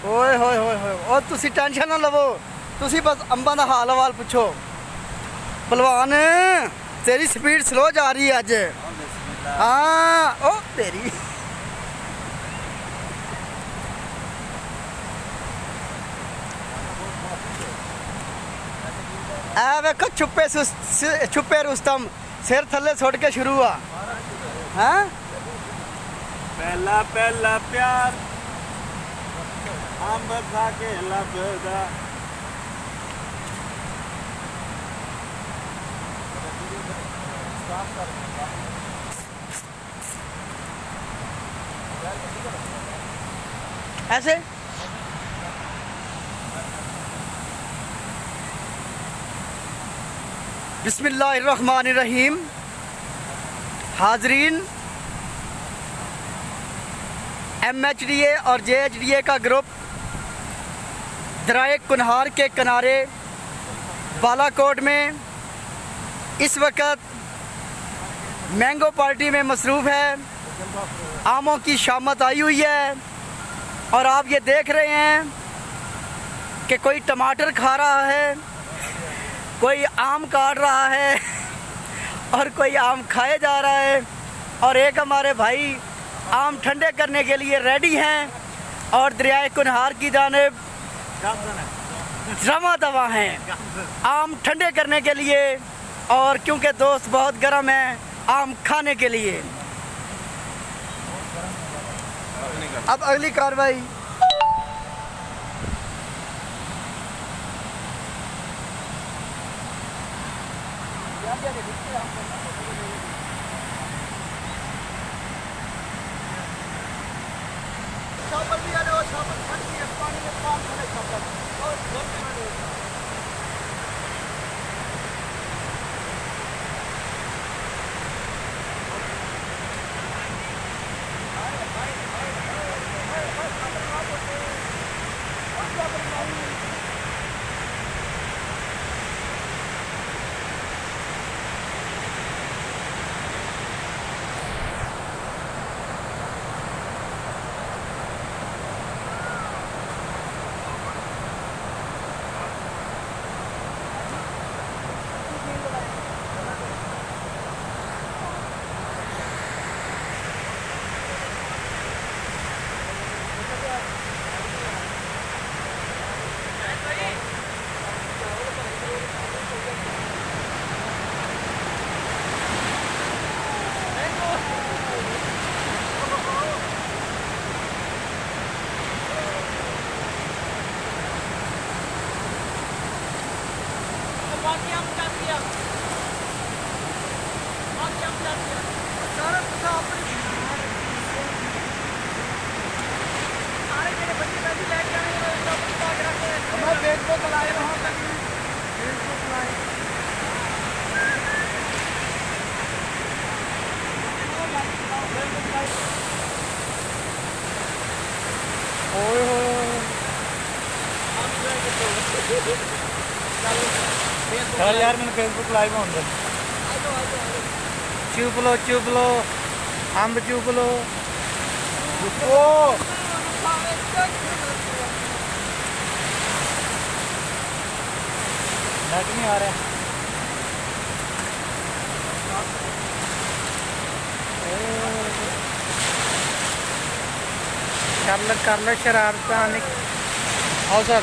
ਓਏ ਹੋਏ ਹੋਏ ਹੋਏ ਉਹ ਤੁਸੀਂ ਟੈਨਸ਼ਨ ਨਾ ਲਵੋ। ਤੁਸੀਂ ਬਸ ਅੰਬਾਂ ਦਾ ਹਾਲ ਹਵਾਲ ਪੁੱਛੋ। ਭਲਵਾਨ ਤੇਰੀ ਸਪੀਡ ਸਲੋ ਜਾ ਰਹੀ ਹੈ ਅੱਜ। ਹਾਂ ਉਹ ਤੇਰੀ ਐ ਵੇਖੋ ਛੁਪੇ ਰੁਸਤਮ ਸਿਰ ਥੱਲੇ ਸੁੱਟ ਕੇ ਸ਼ੁਰੂ ਆ। ਹੈਂ पहला पहला प्यार अंब खा के लभदा ऐसे बिस्मिल्लाहिर्रहमानिर्रहीम। हाजरीन, MHDA और JHDA का ग्रुप दराए कुनहार के किनारे बालाकोट में इस वक्त मैंगो पार्टी में मसरूफ़ है। आमों की शामत आई हुई है और आप ये देख रहे हैं कि कोई टमाटर खा रहा है, कोई आम काट रहा है और कोई आम खाए जा रहा है। और एक हमारे भाई आम ठंडे करने के लिए रेडी हैं और दरियाए कुनहार की जानिब जमा दवा हैं आम ठंडे करने के लिए। और क्योंकि दोस्त बहुत गर्म है आम खाने के लिए। अब अगली कार्रवाई चल यार मैंने फेसबुक लाइव होने दे। चुप लो अम्ब चुप लो। ओ नेट नहीं आ रहा। कर लो शरारत। आओ सर।